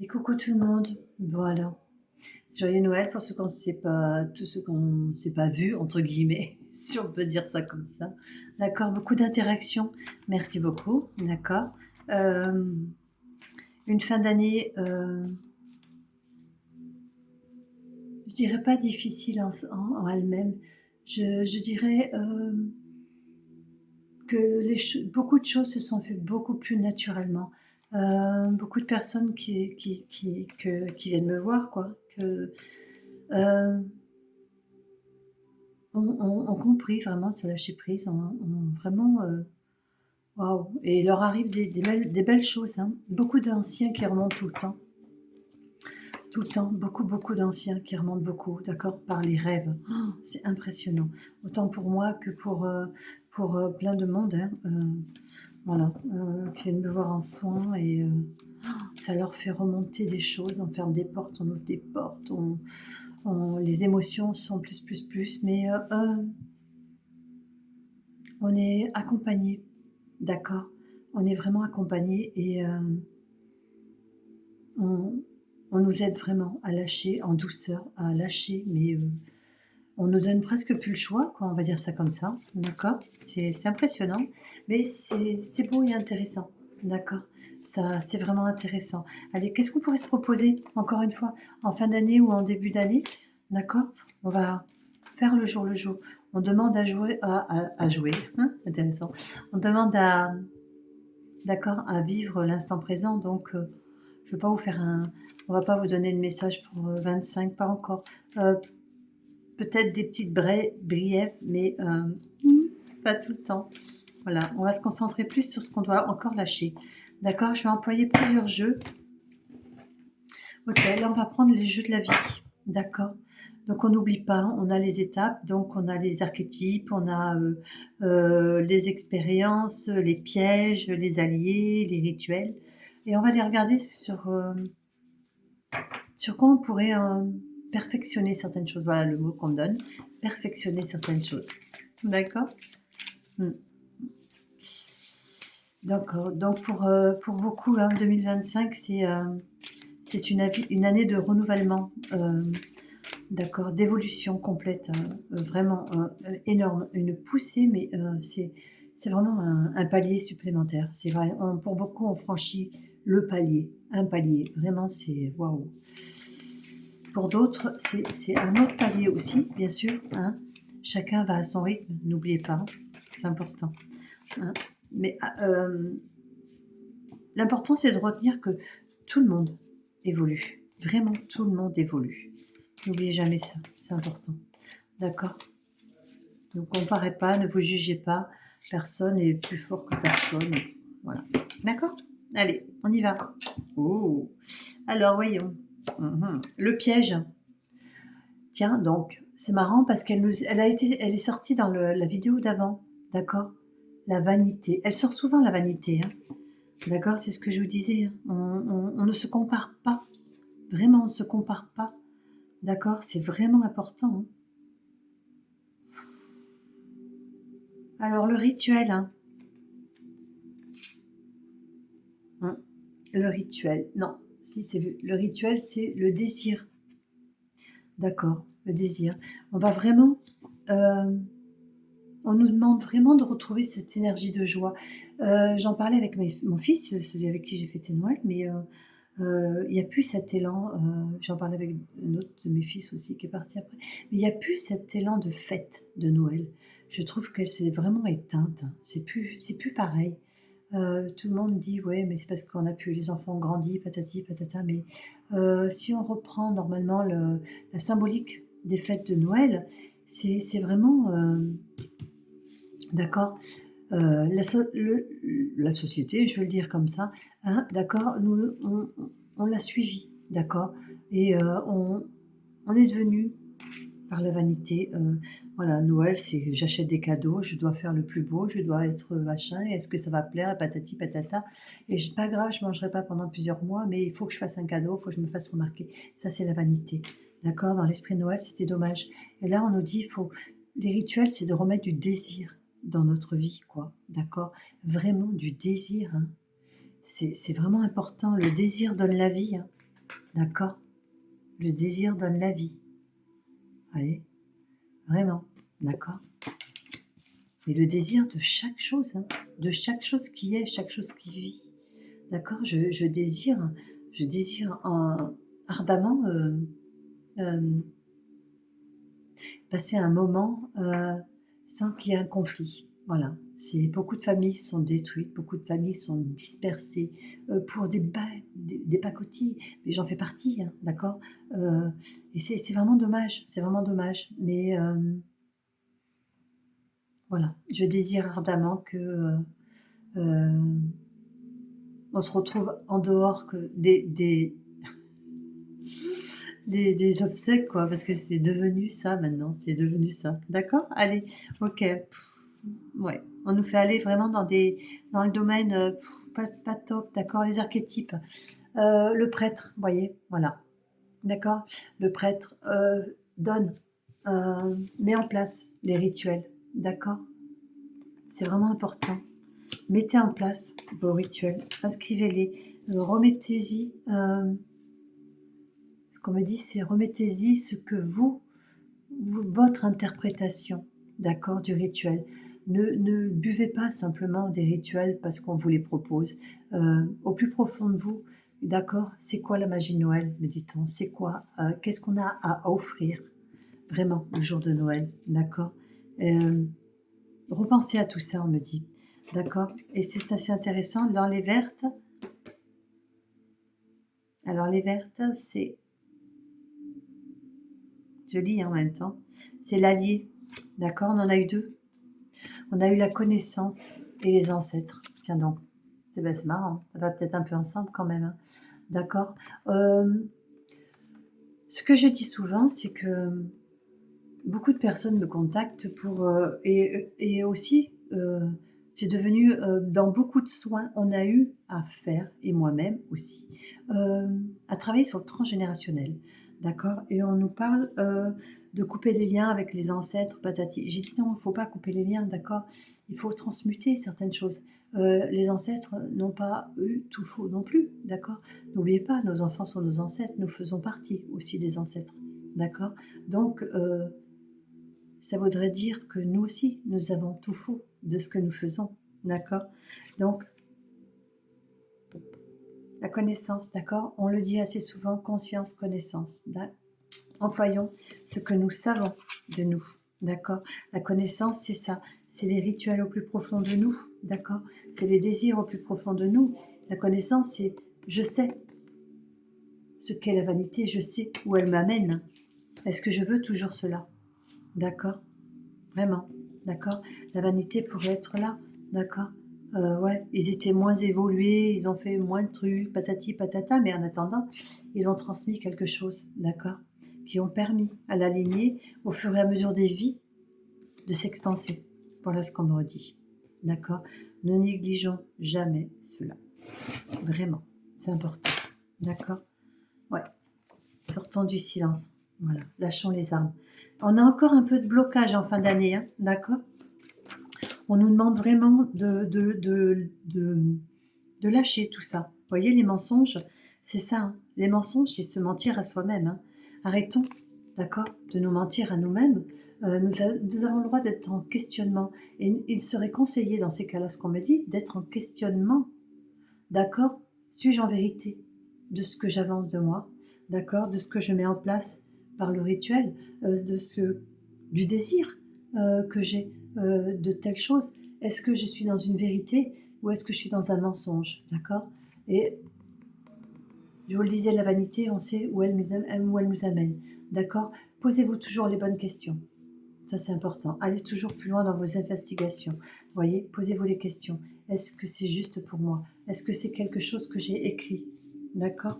Et coucou tout le monde. Voilà. Joyeux Noël pour ceux qu'on ne s'est pas, tous ceux qu'on ne s'est pas vus, entre guillemets, si on peut dire ça comme ça. D'accord, beaucoup d'interactions. Merci beaucoup. D'accord. Euh, une fin d'année, je dirais pas difficile en elle-même. Je dirais que beaucoup de choses se sont faites beaucoup plus naturellement. Beaucoup de personnes qui viennent me voir, quoi, euh, ont compris vraiment ce lâcher prise, ont vraiment waouh. Et il leur arrive des belles choses, hein. Beaucoup d'anciens qui remontent tout le temps, beaucoup d'anciens qui remontent beaucoup, d'accord, par les rêves. Oh, c'est impressionnant, autant pour moi que pour plein de monde, hein, voilà, qui viennent me voir en soins et ça leur fait remonter des choses. On ferme des portes, on ouvre des portes, les émotions sont plus, mais on est accompagné, d'accord. On est vraiment accompagné et on, on nous aide vraiment à lâcher en douceur, à lâcher, mais on nous donne presque plus le choix, quoi, on va dire ça comme ça, d'accord. C'est impressionnant, mais c'est beau et intéressant, d'accord. Ça, c'est vraiment intéressant. Allez, qu'est-ce qu'on pourrait se proposer, encore une fois, en fin d'année ou en début d'année, d'accord. On va faire le jour le jour. On demande à jouer, à jouer, hein, intéressant. On demande à, d'accord, à vivre l'instant présent, donc je ne vais pas vous faire on va pas vous donner de message pour 25, pas encore. Peut-être des petites brièves, mais pas tout le temps. Voilà, on va se concentrer plus sur ce qu'on doit encore lâcher. D'accord, je vais employer plusieurs jeux. Ok, là on va prendre les jeux de la vie. D'accord. Donc on n'oublie pas, on a les étapes, donc on a les archétypes, on a les expériences, les pièges, les alliés, les rituels. Et on va les regarder sur quoi on pourrait perfectionner certaines choses. Voilà le mot qu'on donne, perfectionner certaines choses. D'accord. D'accord. Donc pour beaucoup, hein, 2025, c'est une année de renouvellement, d'accord, d'évolution complète, vraiment énorme, une poussée, mais c'est vraiment un palier supplémentaire. C'est vrai, pour beaucoup, on franchit le palier, un palier. Vraiment, c'est waouh. Pour d'autres, c'est un autre palier aussi, bien sûr, hein. Chacun va à son rythme, n'oubliez pas, hein, c'est important, hein. Mais l'important, c'est de retenir que tout le monde évolue. Vraiment, tout le monde évolue. N'oubliez jamais ça, c'est important. D'accord. Ne comparez pas, ne vous jugez pas. Personne n'est plus fort que personne. Voilà. D'accord. Allez, on y va. Oh. Alors, voyons. Le piège. Tiens, donc, c'est marrant parce elle est sortie dans la vidéo d'avant. D'accord. La vanité. Elle sort souvent, la vanité, hein. D'accord, c'est ce que je vous disais. On ne se compare pas. Vraiment, on ne se compare pas. D'accord, c'est vraiment important, hein. Alors, le rituel, hein. Le rituel, non. Si, c'est vu. Le rituel, c'est le désir. D'accord, le désir. On va vraiment... on nous demande vraiment de retrouver cette énergie de joie. J'en parlais avec mon fils, celui avec qui j'ai fêté Noël, mais il n'y a plus cet élan. J'en parlais avec un autre de mes fils aussi qui est parti après. Mais il n'y a plus cet élan de fête de Noël. Je trouve qu'elle s'est vraiment éteinte. C'est plus pareil. Tout le monde dit ouais, mais c'est parce qu'on a pu, les enfants ont grandi, patati patata. Mais si on reprend normalement la symbolique des fêtes de Noël, c'est vraiment d'accord. La société, je vais le dire comme ça, hein, d'accord, nous, on l'a suivi, d'accord, et on est devenu par la vanité, voilà, Noël, c'est j'achète des cadeaux, je dois faire le plus beau, je dois être machin, est-ce que ça va plaire, patati patata, et pas grave, je mangerai pas pendant plusieurs mois, mais il faut que je fasse un cadeau, il faut que je me fasse remarquer. Ça, c'est la vanité, d'accord. Dans l'esprit de Noël, c'était dommage. Et là, on nous dit, les rituels, c'est de remettre du désir dans notre vie, quoi, d'accord. Vraiment du désir, hein. C'est vraiment important. Le désir donne la vie, hein. d'accord? Le désir donne la vie. Allez, vraiment, d'accord? Et le désir de chaque chose, hein, de chaque chose qui est, chaque chose qui vit, d'accord? Je désire ardemment passer un moment sans qu'il y ait un conflit. Voilà. Beaucoup de familles sont détruites, beaucoup de familles sont dispersées pour des pacotilles. Mais j'en fais partie, hein, d'accord. Et c'est vraiment dommage, c'est vraiment dommage. Mais voilà, je désire ardemment que on se retrouve en dehors que des obsèques, quoi, parce que c'est devenu ça maintenant, c'est devenu ça. D'accord? Allez, ok. Ouais, on nous fait aller vraiment dans le domaine pas top, d'accord? Les archétypes. Le prêtre, vous voyez, voilà, d'accord? Le prêtre donne, met en place les rituels, d'accord? C'est vraiment important. Mettez en place vos rituels, inscrivez-les, remettez-y. Ce qu'on me dit, c'est remettez-y ce que votre interprétation, d'accord, du rituel. Ne buvez pas simplement des rituels parce qu'on vous les propose. Au plus profond de vous, d'accord, c'est quoi la magie de Noël, me dit-on? C'est quoi? Qu'est-ce qu'on a à offrir vraiment le jour de Noël, d'accord? Repensez à tout ça, on me dit, d'accord? Et c'est assez intéressant. Dans les vertes, alors les vertes, c'est, je lis en même temps, c'est l'allié, d'accord? On en a eu deux. On a eu la connaissance et les ancêtres. Tiens donc, c'est marrant, ça va peut-être un peu ensemble quand même. Hein. D'accord. Ce que je dis souvent, c'est que beaucoup de personnes me contactent pour... et aussi, c'est devenu, dans beaucoup de soins, on a eu à faire, et moi-même aussi, à travailler sur le transgénérationnel. D'accord. Et on nous parle de couper les liens avec les ancêtres, patati. J'ai dit non, il ne faut pas couper les liens, d'accord. Il faut transmuter certaines choses. Les ancêtres n'ont pas eu tout faux non plus, d'accord. N'oubliez pas, nos enfants sont nos ancêtres, nous faisons partie aussi des ancêtres, d'accord. Donc, ça voudrait dire que nous aussi, nous avons tout faux de ce que nous faisons, d'accord. Donc, la connaissance, d'accord, on le dit assez souvent, conscience, connaissance. Employons ce que nous savons de nous, d'accord. La connaissance, c'est ça, c'est les rituels au plus profond de nous, d'accord. C'est les désirs au plus profond de nous. La connaissance, c'est je sais ce qu'est la vanité, je sais où elle m'amène. Est-ce que je veux toujours cela, d'accord. Vraiment, d'accord. La vanité pourrait être là, d'accord. Ouais, ils étaient moins évolués, ils ont fait moins de trucs, patati patata, mais en attendant, ils ont transmis quelque chose, d'accord, qui ont permis à la lignée, au fur et à mesure des vies, de s'expanser. Voilà ce qu'on me redit, d'accord. Ne négligeons jamais cela, vraiment, c'est important, d'accord. Ouais, sortons du silence, voilà, lâchons les armes. On a encore un peu de blocage en fin d'année, hein, d'accord. On nous demande vraiment de lâcher tout ça. Vous voyez, les mensonges, c'est ça. Hein. Les mensonges, c'est se mentir à soi-même. Hein. Arrêtons, d'accord, de nous mentir à nous-mêmes. Nous avons le droit d'être en questionnement. Et il serait conseillé, dans ces cas-là, ce qu'on me dit, d'être en questionnement. D'accord. Suis-je en vérité de ce que j'avance de moi? D'accord. De ce que je mets en place par le rituel, du désir que j'ai de telle chose. Est-ce que je suis dans une vérité ou est-ce que je suis dans un mensonge? D'accord. Et je vous le disais, la vanité, on sait où elle nous amène. D'accord. Posez-vous toujours les bonnes questions. Ça, c'est important. Allez toujours plus loin dans vos investigations. Vous voyez, posez-vous les questions. Est-ce que c'est juste pour moi? Est-ce que c'est quelque chose que j'ai écrit? D'accord.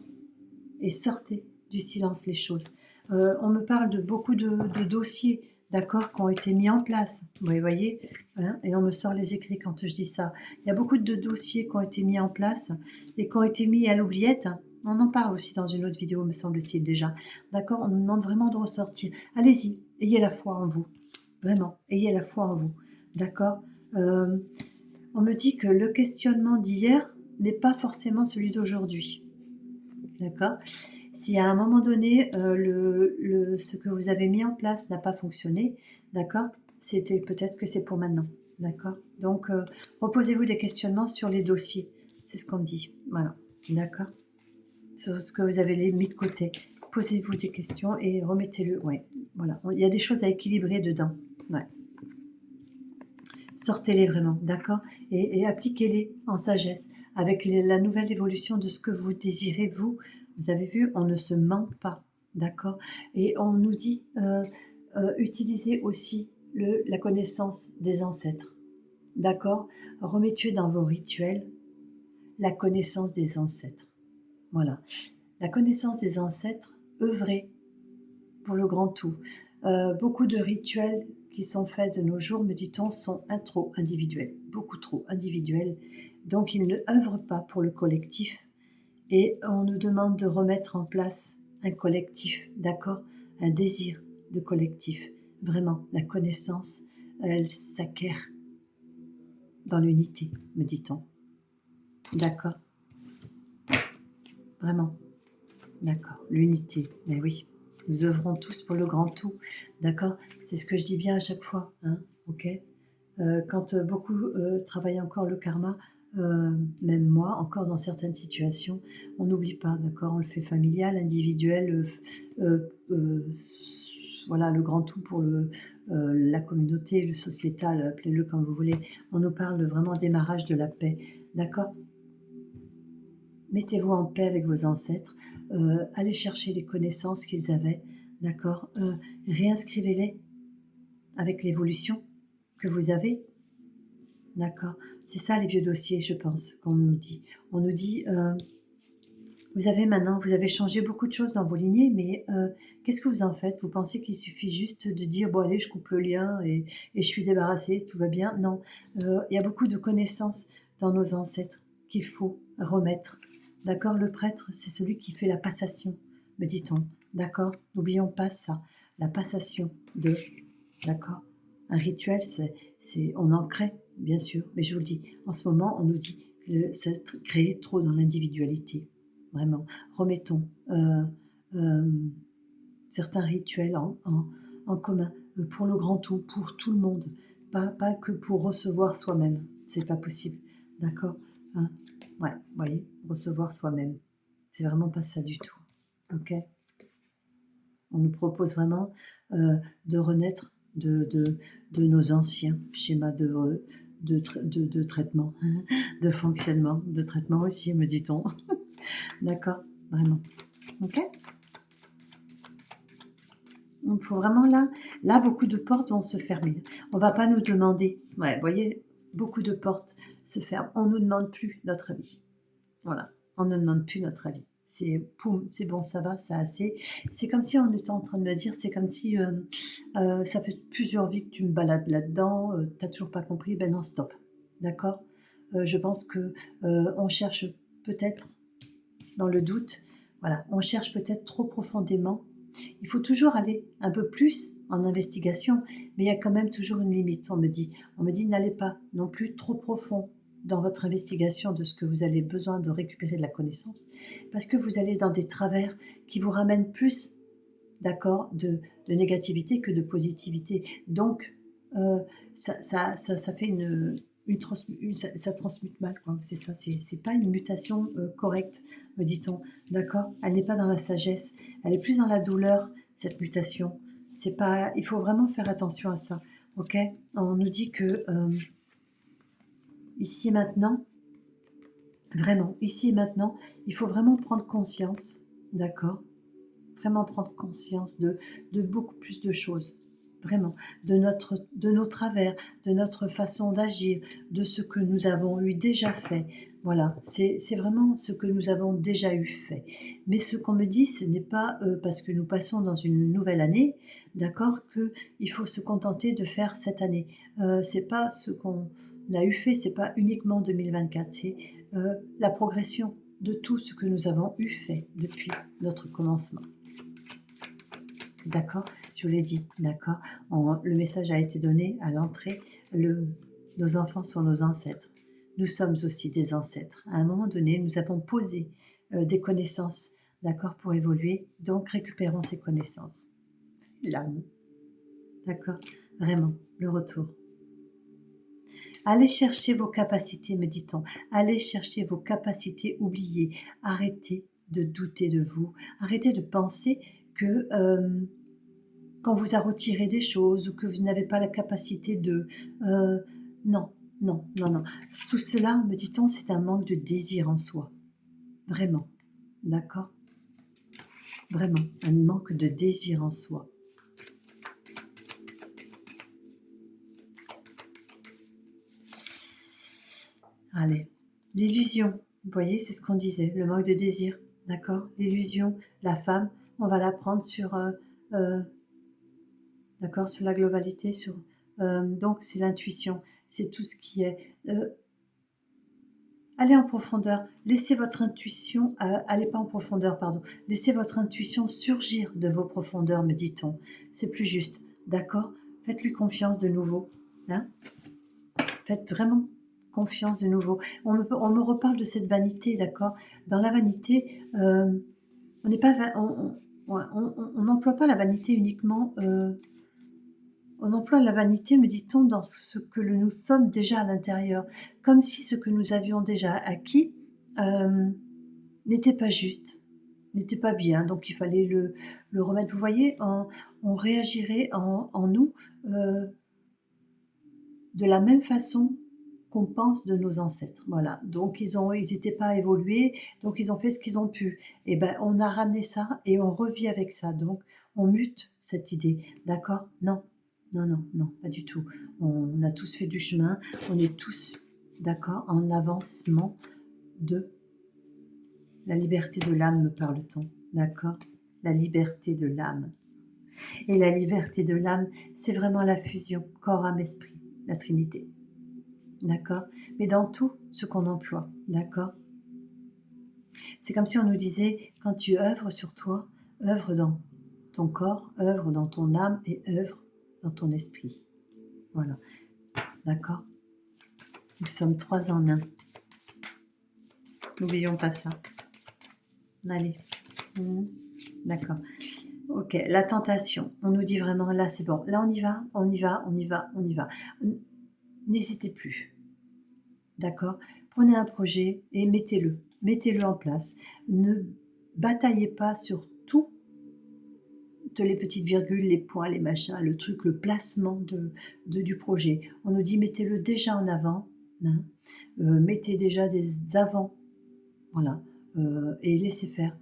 Et sortez du silence les choses. On me parle de beaucoup de dossiers, d'accord, qui ont été mis en place. Vous voyez, hein, et on me sort les écrits quand je dis ça. Il y a beaucoup de dossiers qui ont été mis en place et qui ont été mis à l'oubliette. On en parle aussi dans une autre vidéo, me semble-t-il déjà. D'accord. On nous demande vraiment de ressortir. Allez-y, ayez la foi en vous. Vraiment, ayez la foi en vous. D'accord. On me dit que le questionnement d'hier n'est pas forcément celui d'aujourd'hui. D'accord. Si à un moment donné, ce que vous avez mis en place n'a pas fonctionné, d'accord? C'était peut-être que c'est pour maintenant, d'accord? Donc, reposez-vous des questionnements sur les dossiers, c'est ce qu'on dit, voilà, d'accord? Sur ce que vous avez mis de côté. Posez-vous des questions et remettez-le, ouais, voilà. Il y a des choses à équilibrer dedans, ouais. Sortez-les vraiment, d'accord? Et appliquez-les en sagesse, avec la nouvelle évolution de ce que vous désirez, vous. Vous avez vu, on ne se ment pas, d'accord? Et on nous dit, utilisez aussi la connaissance des ancêtres, d'accord? Remettez dans vos rituels la connaissance des ancêtres. Voilà. La connaissance des ancêtres, œuvrez pour le grand tout. Beaucoup de rituels qui sont faits de nos jours, me dit-on, sont trop individuels, beaucoup trop individuels. Donc, ils ne œuvrent pas pour le collectif. Et on nous demande de remettre en place un collectif, d'accord? Un désir de collectif. Vraiment, la connaissance, elle s'acquiert dans l'unité, me dit-on. D'accord? Vraiment. D'accord. L'unité, mais oui. Nous œuvrons tous pour le grand tout, d'accord? C'est ce que je dis bien à chaque fois, hein, ok? Quand beaucoup travaillent encore le karma, même moi, encore dans certaines situations, on n'oublie pas, d'accord? On le fait familial, individuel, voilà, le grand tout pour la communauté, le sociétal, appelez-le comme vous voulez. On nous parle de vraiment démarrage de la paix, d'accord? Mettez-vous en paix avec vos ancêtres, allez chercher les connaissances qu'ils avaient, d'accord? Réinscrivez-les avec l'évolution que vous avez, d'accord? C'est ça les vieux dossiers, je pense, qu'on nous dit. On nous dit, vous avez changé beaucoup de choses dans vos lignées, mais qu'est-ce que vous en faites? Vous pensez qu'il suffit juste de dire, bon allez, je coupe le lien et je suis débarrassée, tout va bien? Non, il y a beaucoup de connaissances dans nos ancêtres qu'il faut remettre. D'accord? Le prêtre, c'est celui qui fait la passation, me dit-on. D'accord? N'oublions pas ça, la passation de... D'accord? Un rituel, on en crée, bien sûr, mais je vous le dis, en ce moment, on nous dit que c'est créé trop dans l'individualité. Vraiment, remettons certains rituels en commun, pour le grand tout, pour tout le monde, pas que pour recevoir soi-même, c'est pas possible, d'accord? Hein? Ouais, vous voyez, recevoir soi-même, c'est vraiment pas ça du tout, ok? On nous propose vraiment de renaître de nos anciens schémas de traitement, de fonctionnement, de traitement aussi, me dit-on. D'accord? Vraiment. Ok? Donc, il faut vraiment là, beaucoup de portes vont se fermer. On va pas nous demander, ouais, vous voyez, beaucoup de portes se ferment. On nous demande plus notre avis. Voilà, on ne demande plus notre avis. C'est poum, c'est bon, ça va, ça assez. C'est comme si on était en train de me dire, c'est comme si ça fait plusieurs vies que tu me balades là-dedans, t'as toujours pas compris, ben non, stop. D'accord? Je pense que on cherche peut-être dans le doute, voilà, on cherche peut-être trop profondément. Il faut toujours aller un peu plus en investigation, mais il y a quand même toujours une limite, on me dit. On me dit, n'allez pas non plus trop profond dans votre investigation de ce que vous avez besoin de récupérer de la connaissance, parce que vous allez dans des travers qui vous ramènent plus, d'accord, de négativité que de positivité. Donc, ça fait ça transmute mal, quoi. C'est ça, c'est pas une mutation correcte, me dit-on, d'accord? Elle n'est pas dans la sagesse, elle est plus dans la douleur, cette mutation. C'est pas, il faut vraiment faire attention à ça, ok? On nous dit que ici et maintenant, vraiment, ici et maintenant, il faut vraiment prendre conscience, d'accord? Vraiment prendre conscience de beaucoup plus de choses, vraiment, de nos travers, de notre façon d'agir, de ce que nous avons eu déjà fait. Voilà, c'est vraiment ce que nous avons déjà eu fait. Mais ce qu'on me dit, ce n'est pas parce que nous passons dans une nouvelle année, d'accord, qu'il faut se contenter de faire cette année. C'est pas ce qu'on a eu fait, c'est pas uniquement 2024, c'est la progression de tout ce que nous avons eu fait depuis notre commencement. D'accord? Je vous l'ai dit, d'accord? Le message a été donné à l'entrée. Nos enfants sont nos ancêtres. Nous sommes aussi des ancêtres. À un moment donné, nous avons posé des connaissances d'accord, pour évoluer. Donc, récupérons ces connaissances. L'âme, d'accord, vraiment, le retour. Allez chercher vos capacités, me dit-on. Allez chercher vos capacités oubliées. Arrêtez de douter de vous. Arrêtez de penser que quand vous a retiré des choses ou que vous n'avez pas la capacité de... non, non, non, non. Tout cela, me dit-on, c'est un manque de désir en soi. Vraiment. D'accord? Vraiment. Un manque de désir en soi. Allez. L'illusion. Vous voyez, c'est ce qu'on disait. Le manque de désir. D'accord? L'illusion. La femme, on va la prendre sur... d'accord? Sur la globalité. Donc, c'est l'intuition. C'est tout ce qui est... allez en profondeur, laissez votre intuition, allez pas en profondeur, pardon, laissez votre intuition surgir de vos profondeurs, me dit-on. C'est plus juste, d'accord? Faites-lui confiance de nouveau, hein? Faites vraiment confiance de nouveau. On me reparle de cette vanité, d'accord? Dans la vanité, on n'est pas, on n'emploie pas la vanité uniquement. On emploie la vanité, me dit-on, dans ce que nous sommes déjà à l'intérieur, comme si ce que nous avions déjà acquis n'était pas juste, n'était pas bien, donc il fallait le remettre. Vous voyez, on réagirait en nous de la même façon qu'on pense de nos ancêtres. Voilà, donc ils n'étaient pas évolués, donc ils ont fait ce qu'ils ont pu. Et ben, on a ramené ça et on revit avec ça, donc on mute cette idée, d'accord? Non. Non, non, non, pas du tout. On a tous fait du chemin, on est tous, d'accord, en avancement de la liberté de l'âme, me parle-t-on, d'accord? La liberté de l'âme. Et la liberté de l'âme, c'est vraiment la fusion corps, âme, esprit, la Trinité, d'accord? Mais dans tout ce qu'on emploie, d'accord? C'est comme si on nous disait, quand tu œuvres sur toi, œuvre dans ton corps, œuvre dans ton âme et œuvre dans ton esprit. Voilà, d'accord? Nous sommes 3 en 1. N'oublions pas ça. Allez. D'accord. Ok, la tentation. On nous dit vraiment, là c'est bon. Là on y va, on y va, on y va, on y va. N'hésitez plus. D'accord? Prenez un projet et mettez-le. Mettez-le en place. Ne bataillez pas sur tout. Toutes les petites virgules, les points, les machins, le truc, le placement du projet. On nous dit mettez-le déjà en avant. Hein, mettez déjà des avant. Voilà. Et laissez faire.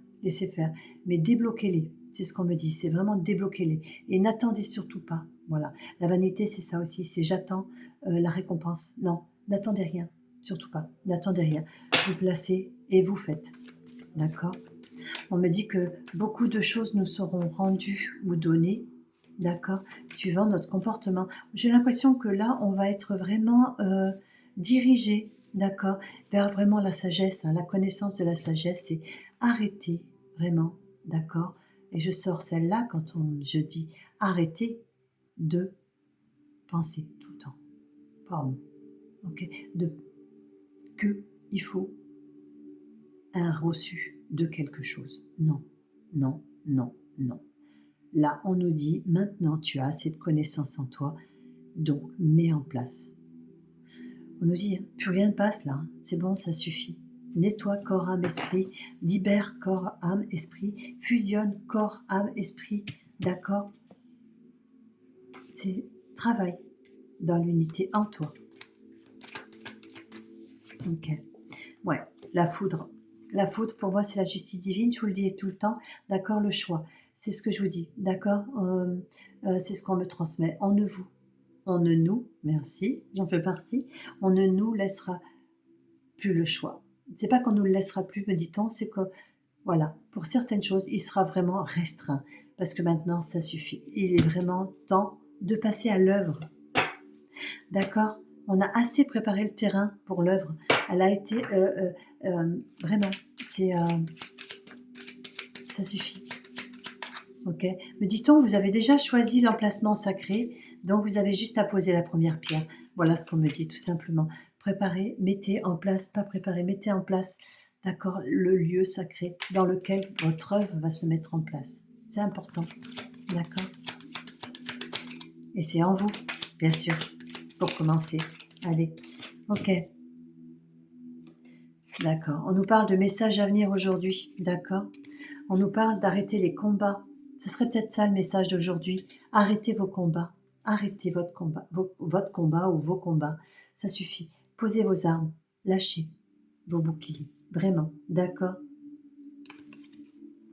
Mais débloquez-les. C'est ce qu'on me dit. C'est vraiment débloquez-les. Et n'attendez surtout pas. Voilà. La vanité, c'est ça aussi. C'est j'attends la récompense. Non, n'attendez rien. Surtout pas. N'attendez rien. Vous placez et vous faites. D'accord? On me dit que beaucoup de choses nous seront rendues ou données, d'accord, suivant notre comportement. J'ai l'impression que là, on va être vraiment dirigé, d'accord, vers vraiment la sagesse, hein, la connaissance de la sagesse, et arrêter vraiment, d'accord. Et je sors celle-là quand je dis arrêter de penser tout le temps, pardon, ok, que il faut un reçu de quelque chose. Non, non, non, non. Là, on nous dit, maintenant tu as assez de connaissances en toi, donc mets en place. On nous dit, plus rien ne passe là, c'est bon, ça suffit. Nettoie corps, âme, esprit, libère corps, âme, esprit, fusionne corps, âme, esprit, d'accord? C'est travail dans l'unité en toi. Ok. Ouais, la foudre. La foudre, pour moi, c'est la justice divine, je vous le dis tout le temps, d'accord, le choix. C'est ce que je vous dis, d'accord, c'est ce qu'on me transmet. On ne nous, merci, j'en fais partie, on ne nous laissera plus le choix. C'est pas qu'on nous le laissera plus, me dit-on, c'est que, voilà, pour certaines choses, il sera vraiment restreint, parce que maintenant, ça suffit. Il est vraiment temps de passer à l'œuvre, d'accord? On a assez préparé le terrain pour l'œuvre. Elle a été vraiment, ça suffit. Ok. Me dit-on, vous avez déjà choisi l'emplacement sacré, donc vous avez juste à poser la première pierre. Voilà ce qu'on me dit tout simplement. Préparez, mettez en place, pas préparez, mettez en place d'accord, le lieu sacré dans lequel votre œuvre va se mettre en place. C'est important, d'accord? Et c'est en vous, bien sûr, pour commencer. Allez, ok. D'accord. On nous parle de messages à venir aujourd'hui, d'accord? On nous parle d'arrêter les combats. Ce serait peut-être ça le message d'aujourd'hui. Arrêtez vos combats. Arrêtez votre combat, votre combat ou vos combats. Ça suffit. Posez vos armes. Lâchez vos boucliers. Vraiment, d'accord?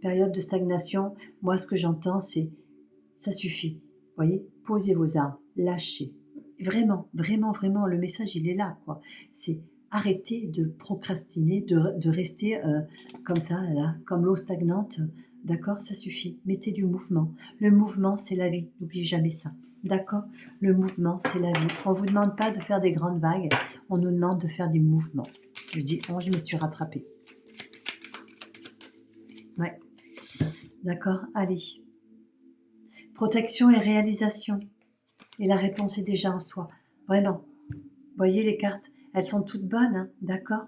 Période de stagnation, moi ce que j'entends c'est ça suffit. Voyez, posez vos armes. Lâchez. Vraiment, vraiment, vraiment, le message il est là, quoi. C'est arrêter de procrastiner, de rester comme ça, là, comme l'eau stagnante. D'accord, ça suffit. Mettez du mouvement. Le mouvement, c'est la vie. N'oubliez jamais ça. D'accord? Le mouvement, c'est la vie. On ne vous demande pas de faire des grandes vagues. On nous demande de faire des mouvements. Je dis, oh, je me suis rattrapée. Ouais. D'accord? Allez. Protection et réalisation. Et la réponse est déjà en soi. Vraiment. Voyez les cartes, elles sont toutes bonnes, hein, d'accord?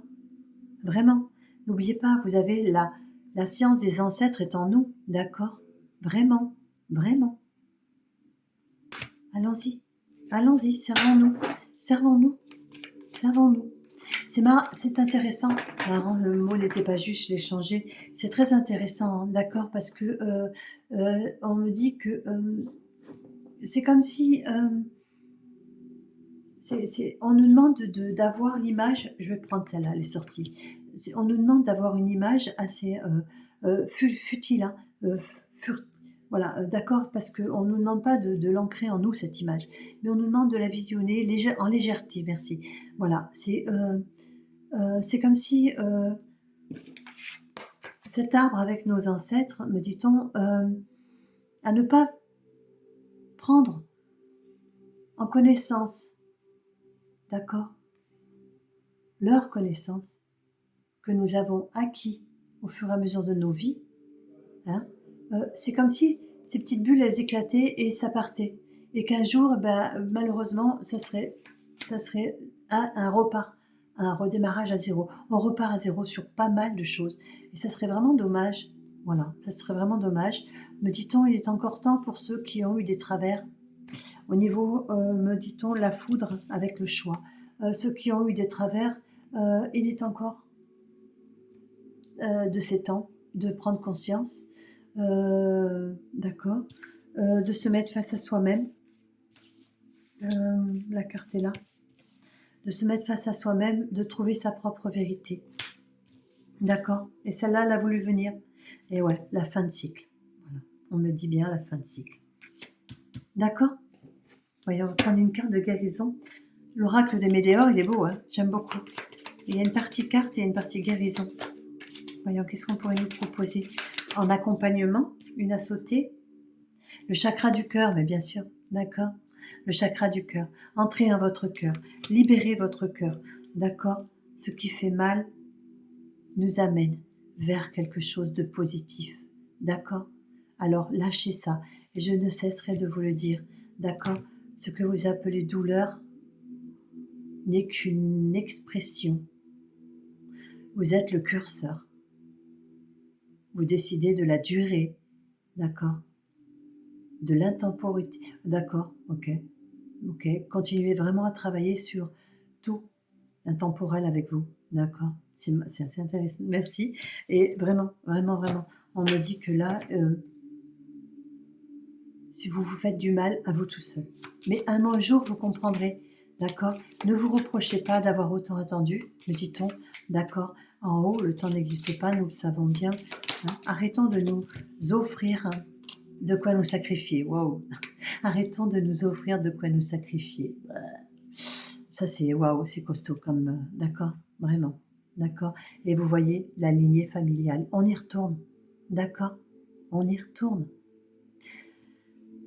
Vraiment. N'oubliez pas, vous avez la science des ancêtres est en nous, d'accord? Vraiment, vraiment. Allons-y, allons-y, servons-nous, servons-nous, servons-nous. C'est intéressant. Marrant, le mot n'était pas juste, je l'ai changé. C'est très intéressant, hein, d'accord? Parce que on me dit que c'est comme si on nous demande d'avoir l'image, je vais prendre celle-là, elle est sortie. On nous demande d'avoir une image assez futile, hein, voilà, d'accord, parce qu'on ne nous demande pas de l'ancrer en nous, cette image, mais on nous demande de la visionner en légèreté, merci. Voilà, c'est comme si cet arbre avec nos ancêtres, me dit-on, à ne pas prendre en connaissance, d'accord, leur connaissance, que nous avons acquis au fur et à mesure de nos vies, hein, c'est comme si ces petites bulles, elles éclataient et ça partait. Et qu'un jour, ben, malheureusement, ça serait un redémarrage à zéro. On repart à zéro sur pas mal de choses. Et ça serait vraiment dommage. Voilà, ça serait vraiment dommage. Me dit-on, il est encore temps pour ceux qui ont eu des travers. Au niveau, me dit-on, la foudre avec le choix. Ceux qui ont eu des travers, il est encore de ces temps, de prendre conscience, d'accord, de se mettre face à soi-même. La carte est là. De se mettre face à soi-même, de trouver sa propre vérité. D'accord? Et celle-là, elle a voulu venir. Et ouais, la fin de cycle. Voilà. On me dit bien la fin de cycle. D'accord? Voyons, on va prendre une carte de guérison. L'oracle des météores, il est beau, hein, j'aime beaucoup. Il y a une partie carte et une partie guérison. Voyons, qu'est-ce qu'on pourrait nous proposer? En accompagnement, une à sauter. Le chakra du cœur, mais bien sûr, d'accord? Le chakra du cœur. Entrez en votre cœur. Libérez votre cœur, d'accord? Ce qui fait mal nous amène vers quelque chose de positif, d'accord? Alors, lâchez ça. Et je ne cesserai de vous le dire, d'accord? Ce que vous appelez douleur n'est qu'une expression. Vous êtes le curseur. Vous décidez de la durée, d'accord? De l'intemporalité, d'accord, ok. Ok, continuez vraiment à travailler sur tout l'intemporel avec vous, d'accord? C'est assez intéressant, merci. Et vraiment, vraiment, vraiment, on me dit que là, si vous vous faites du mal à vous tout seul. Mais un jour, vous comprendrez, d'accord? Ne vous reprochez pas d'avoir autant attendu, me dit-on, d'accord? En haut, le temps n'existe pas, nous le savons bien. Hein? Arrêtons de nous offrir de quoi nous sacrifier. Waouh! Arrêtons de nous offrir de quoi nous sacrifier. Ça, c'est waouh, c'est costaud comme. D'accord? Vraiment. D'accord? Et vous voyez la lignée familiale. On y retourne. D'accord? On y retourne.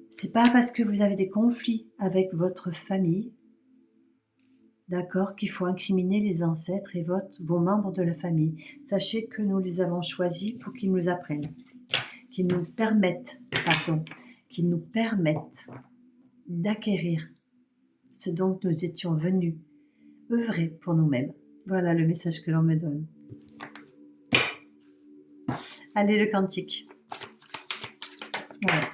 C'est pas parce que vous avez des conflits avec votre famille, d'accord, qu'il faut incriminer les ancêtres et vos membres de la famille. Sachez que nous les avons choisis pour qu'ils nous apprennent, qu'ils nous permettent, qu'ils nous permettent d'acquérir ce dont nous étions venus œuvrer pour nous-mêmes. Voilà le message que l'on me donne. Allez, le quantique. Voilà.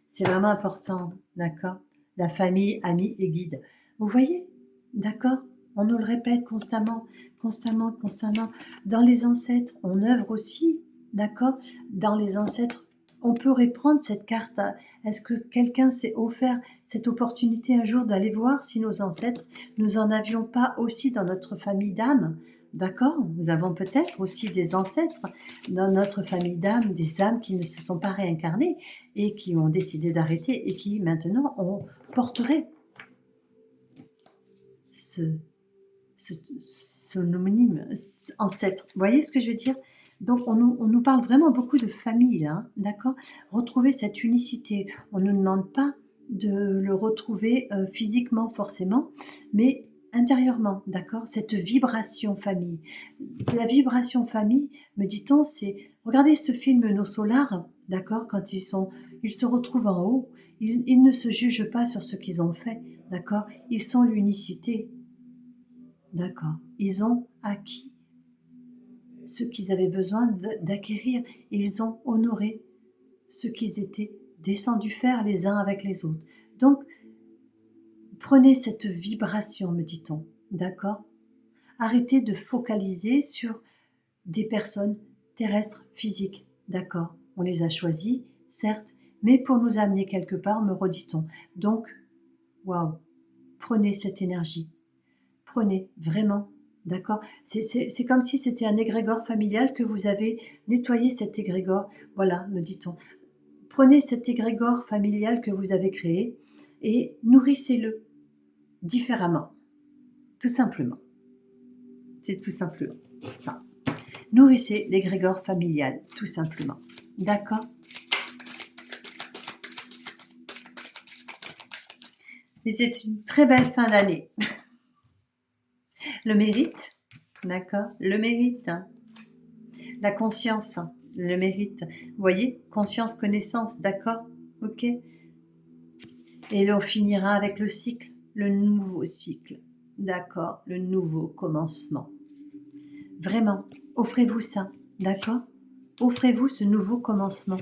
C'est vraiment important, d'accord? La famille, amis et guides. Vous voyez? D'accord? On nous le répète constamment, constamment, constamment. Dans les ancêtres, on œuvre aussi, d'accord? Dans les ancêtres, on peut reprendre cette carte. Est-ce que quelqu'un s'est offert cette opportunité un jour d'aller voir si nos ancêtres, nous en avions pas aussi dans notre famille d'âmes? D'accord? Nous avons peut-être aussi des ancêtres dans notre famille d'âmes, des âmes qui ne se sont pas réincarnées et qui ont décidé d'arrêter et qui maintenant on porterait ce homonyme ancêtre. Vous voyez ce que je veux dire? Donc on nous parle vraiment beaucoup de famille là, hein, d'accord? Retrouver cette unicité. On ne nous demande pas de le retrouver physiquement forcément, mais intérieurement, d'accord? Cette vibration famille. La vibration famille, me dit-on, c'est... Regardez ce film Nos Solars, d'accord? Quand ils se retrouvent en haut, ils ne se jugent pas sur ce qu'ils ont fait, d'accord? Ils sont l'unicité. D'accord. Ils ont acquis ce qu'ils avaient besoin d'acquérir et ils ont honoré ce qu'ils étaient descendus faire les uns avec les autres. Donc, prenez cette vibration, me dit-on, d'accord? Arrêtez de focaliser sur des personnes terrestres physiques, d'accord? On les a choisis, certes, mais pour nous amener quelque part, me redit-on. Donc, waouh, prenez cette énergie. Prenez, vraiment, d'accord? C'est comme si c'était un égrégore familial que vous avez nettoyé cet égrégore. Voilà, me dit-on. Prenez cet égrégore familial que vous avez créé et nourrissez-le différemment. Tout simplement. C'est tout simplement ça. Nourrissez l'égrégore familial, tout simplement. D'accord? Et c'est une très belle fin d'année. Le mérite, d'accord? Le mérite, hein. La conscience, hein, le mérite. Vous voyez? Conscience, connaissance, d'accord? Ok? Et l'on finira avec le cycle, le nouveau cycle. D'accord? Le nouveau commencement. Vraiment, offrez-vous ça, d'accord? Offrez-vous ce nouveau commencement.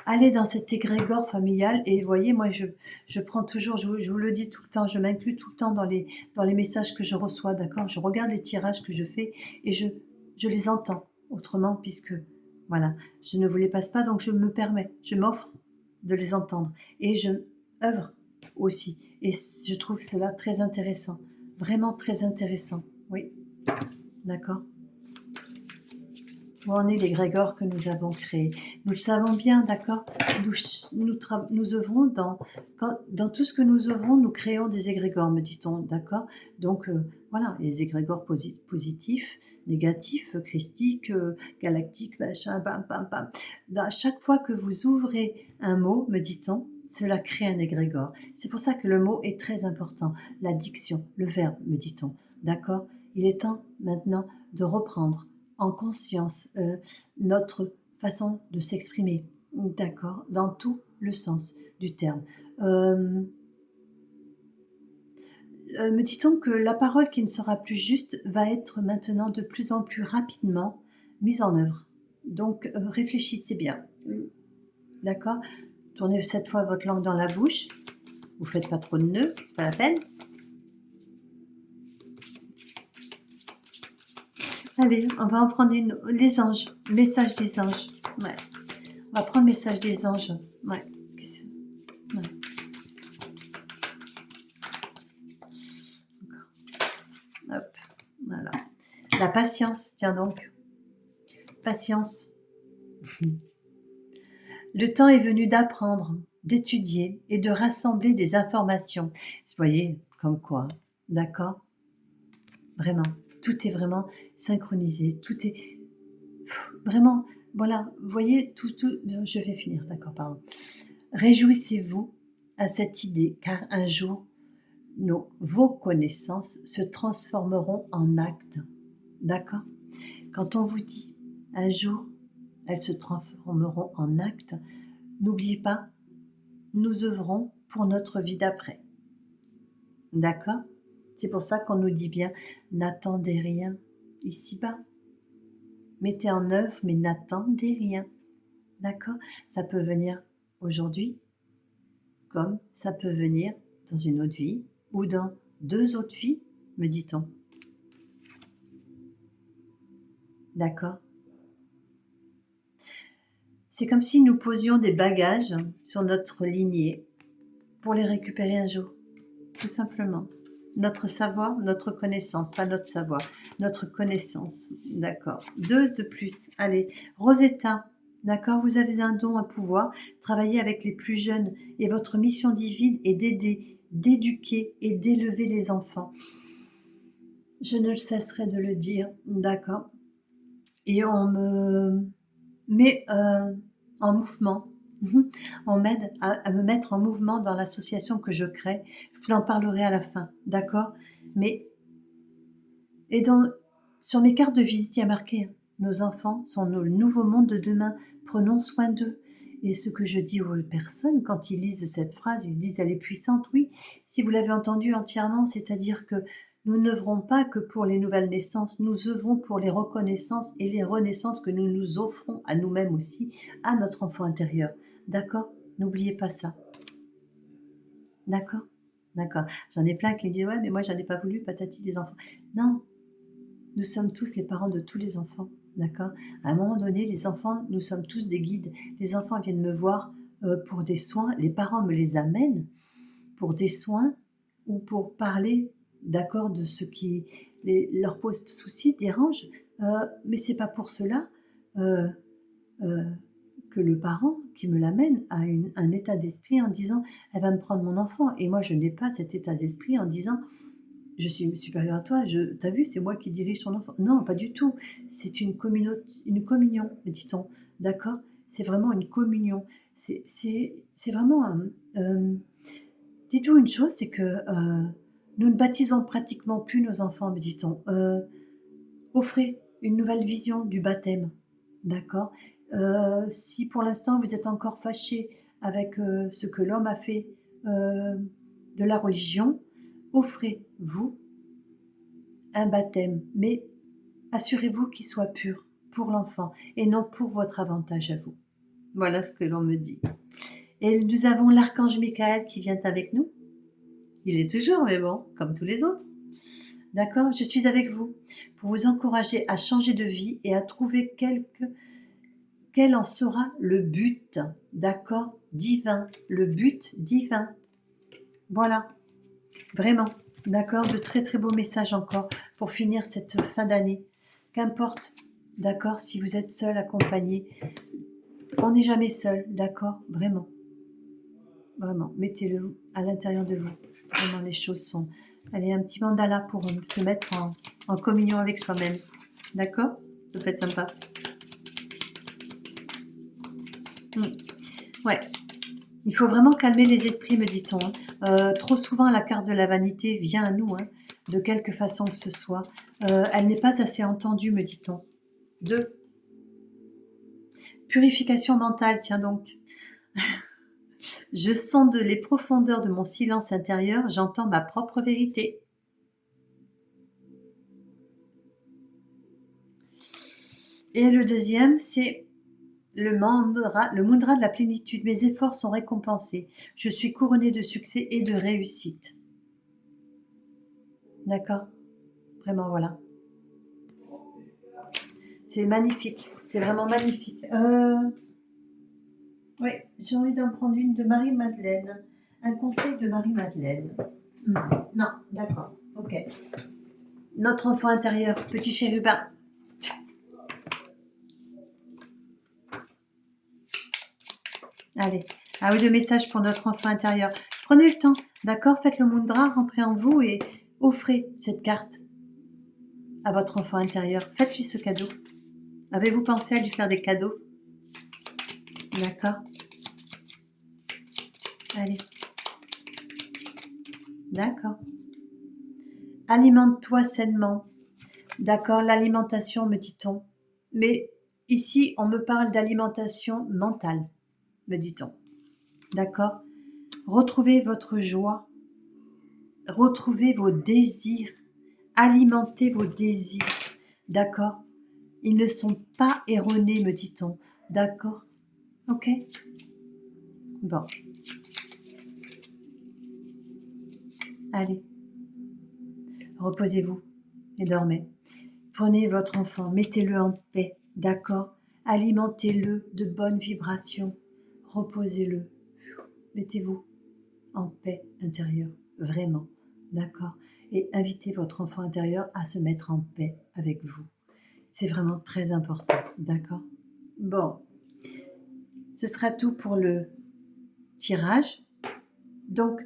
Allez dans cet égrégore familial et voyez, moi je prends toujours, je vous le dis tout le temps, je m'inclus tout le temps dans les messages que je reçois, d'accord? Je regarde les tirages que je fais et je les entends autrement puisque, voilà, je ne vous les passe pas, donc je me permets, je m'offre de les entendre et je œuvre aussi. Et je trouve cela très intéressant, vraiment très intéressant, oui, d'accord? Où en est l'égrégore que nous avons créé? Nous le savons bien, d'accord? Nous œuvrons dans tout ce que nous œuvrons, nous créons des égrégores, me dit-on, d'accord? Donc, voilà, les égrégores positifs, négatifs, christiques, galactiques, machin, bam, bam, bam. À chaque fois que vous ouvrez un mot, me dit-on, cela crée un égrégore. C'est pour ça que le mot est très important. La diction, le verbe, me dit-on, d'accord? Il est temps maintenant de reprendre en conscience notre façon de s'exprimer, d'accord, dans tout le sens du terme. Me dit-on que la parole qui ne sera plus juste va être maintenant de plus en plus rapidement mise en œuvre. Donc réfléchissez bien, d'accord? Tournez cette fois votre langue dans la bouche, vous faites pas trop de nœuds, c'est pas la peine. Allez, on va en prendre une. Les anges, message des anges. Ouais. On va prendre message des anges. Ouais. Ouais. Hop. Voilà. La patience, tiens donc. Patience. Le temps est venu d'apprendre, d'étudier et de rassembler des informations. Vous voyez, comme quoi, d'accord? Vraiment, tout est vraiment synchronisé, tout est vraiment, voilà, vous voyez, tout, je vais finir, d'accord, pardon. Réjouissez-vous à cette idée, car un jour, vos connaissances se transformeront en actes, d'accord? Quand on vous dit, un jour, elles se transformeront en actes, n'oubliez pas, nous œuvrons pour notre vie d'après, d'accord? C'est pour ça qu'on nous dit bien, n'attendez rien ici-bas. Mettez en œuvre, mais n'attendez rien. D'accord? Ça peut venir aujourd'hui, comme ça peut venir dans une autre vie, ou dans 2 autres vies, me dit-on. D'accord? C'est comme si nous posions des bagages sur notre lignée pour les récupérer un jour, tout simplement. Notre savoir, notre connaissance, pas notre savoir, notre connaissance, d'accord. 2 de plus, allez. Rosetta, d'accord, vous avez un don, un pouvoir, travailler avec les plus jeunes et votre mission divine est d'aider, d'éduquer et d'élever les enfants. Je ne cesserai de le dire, d'accord. Et on me met en mouvement. On m'aide à me mettre en mouvement dans l'association que je crée. Je vous en parlerai à la fin, d'accord? Mais sur mes cartes de visite, il y a marqué nos enfants sont le nouveau monde de demain. Prenons soin d'eux. Et ce que je dis aux personnes quand ils lisent cette phrase, ils disent elle est puissante. Oui, si vous l'avez entendue entièrement, c'est-à-dire que nous n'œuvrons pas que pour les nouvelles naissances, nous œuvrons pour les reconnaissances et les renaissances que nous nous offrons à nous-mêmes aussi, à notre enfant intérieur. D'accord? N'oubliez pas ça. D'accord? D'accord. J'en ai plein qui me disent ouais, mais moi j'en ai pas voulu, patati des enfants. Non, nous sommes tous les parents de tous les enfants. D'accord? À un moment donné, les enfants, nous sommes tous des guides. Les enfants viennent me voir pour des soins. Les parents me les amènent pour des soins ou pour parler, d'accord, de ce qui leur pose souci, dérange. Mais c'est pas pour cela euh, euh, que le parent qui me l'amène a un état d'esprit en disant elle va me prendre mon enfant. Et moi, je n'ai pas cet état d'esprit en disant je suis supérieure à toi, t'as vu, c'est moi qui dirige ton enfant. Non, pas du tout. C'est une communion, me dit-on. D'accord? C'est vraiment une communion. C'est vraiment dites-vous une chose, c'est que nous ne baptisons pratiquement plus nos enfants, me dit-on. Offrez une nouvelle vision du baptême. D'accord? Si pour l'instant vous êtes encore fâché avec ce que l'homme a fait de la religion, offrez-vous un baptême, mais assurez-vous qu'il soit pur pour l'enfant et non pour votre avantage à vous. Voilà ce que l'on me dit. Et nous avons l'archange Michael qui vient avec nous. Il est toujours, mais bon, comme tous les autres. D'accord? Je suis avec vous pour vous encourager à changer de vie et à trouver quel en sera le but. D'accord? Divin. Le but divin. Voilà. Vraiment. D'accord? De très très beaux messages encore pour finir cette fin d'année. Qu'importe. D'accord? Si vous êtes seul, accompagné. On n'est jamais seul. D'accord? Vraiment. Vraiment. Mettez-le à l'intérieur de vous. Vraiment, les choses sont... Allez, un petit mandala pour se mettre en communion avec soi-même. D'accord? Ça peut être sympa. Ouais. Il faut vraiment calmer les esprits, me dit-on. Trop souvent, la carte de la vanité vient à nous, de quelque façon que ce soit. Elle n'est pas assez entendue, me dit-on. 2. Purification mentale, tiens donc. Je sonde les profondeurs de mon silence intérieur, j'entends ma propre vérité. Et le deuxième, c'est le mudra de la plénitude. Mes efforts sont récompensés. Je suis couronnée de succès et de réussite. D'accord? Vraiment, voilà. C'est magnifique. C'est vraiment magnifique. Oui, j'ai envie d'en prendre une de Marie-Madeleine. Un conseil de Marie-Madeleine. Non, d'accord. Ok. Notre enfant intérieur, petit chérubin. Allez, à vous de messages pour notre enfant intérieur. Prenez le temps, d'accord? Faites le mudra, rentrez en vous et offrez cette carte à votre enfant intérieur. Faites-lui ce cadeau. Avez-vous pensé à lui faire des cadeaux? D'accord? Allez. D'accord. Alimente-toi sainement. D'accord, l'alimentation, me dit-on. Mais ici, on me parle d'alimentation mentale, me dit-on. D'accord? Retrouvez votre joie. Retrouvez vos désirs. Alimentez vos désirs. D'accord? Ils ne sont pas erronés, me dit-on. D'accord? Ok? Bon, allez, reposez-vous et dormez. Prenez votre enfant, mettez-le en paix, d'accord? Alimentez-le de bonnes vibrations. Reposez-le. Mettez-vous en paix intérieure, vraiment, d'accord? Et invitez votre enfant intérieur à se mettre en paix avec vous. C'est vraiment très important, d'accord? Bon, ce sera tout pour le tirage. Donc,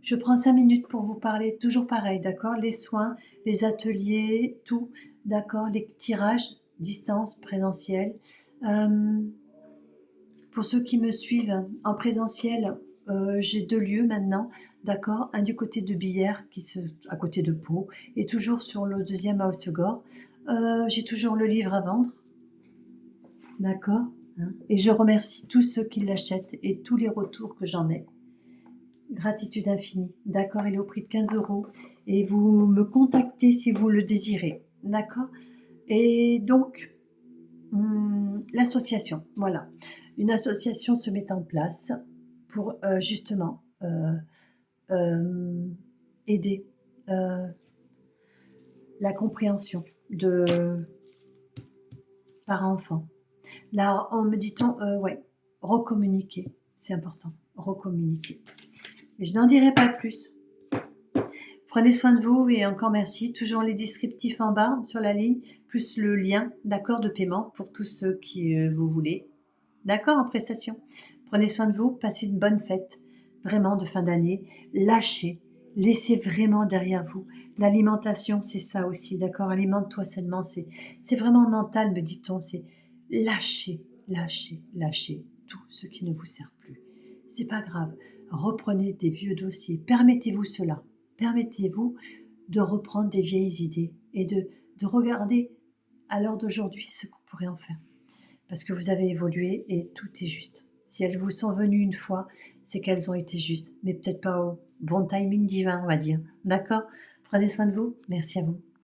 je prends 5 minutes pour vous parler, toujours pareil, d'accord? Les soins, les ateliers, tout, d'accord? Les tirages, distance, présentiel. Pour ceux qui me suivent en présentiel, j'ai 2 lieux maintenant, d'accord? Un du côté de Billère, à côté de Pau, et toujours sur le 2e à Hossegor. J'ai toujours le livre à vendre, d'accord? Et je remercie tous ceux qui l'achètent et tous les retours que j'en ai. Gratitude infinie, d'accord? Il est au prix de 15 € et vous me contactez si vous le désirez, d'accord? Et donc, l'association, voilà. Une association se met en place pour justement aider la compréhension de parents-enfants. Là, on me dit-on, ouais, recommuniquer, c'est important, recommuniquer. Et je n'en dirai pas plus. Prenez soin de vous et encore merci. Toujours les descriptifs en bas sur la ligne, plus le lien d'accord de paiement pour tous ceux qui vous voulez. D'accord, en prestation. Prenez soin de vous, passez une bonne fête, vraiment de fin d'année. Lâchez, laissez vraiment derrière vous. L'alimentation, c'est ça aussi, d'accord? Alimente-toi sainement, c'est vraiment mental, me dit-on. C'est lâcher, lâcher, lâcher tout ce qui ne vous sert plus. C'est pas grave. Reprenez des vieux dossiers. Permettez-vous cela. Permettez-vous de reprendre des vieilles idées et de regarder à l'heure d'aujourd'hui ce qu'on pourrait en faire. Parce que vous avez évolué et tout est juste. Si elles vous sont venues une fois, c'est qu'elles ont été justes, mais peut-être pas au bon timing divin, on va dire. D'accord? Prenez soin de vous. Merci à vous.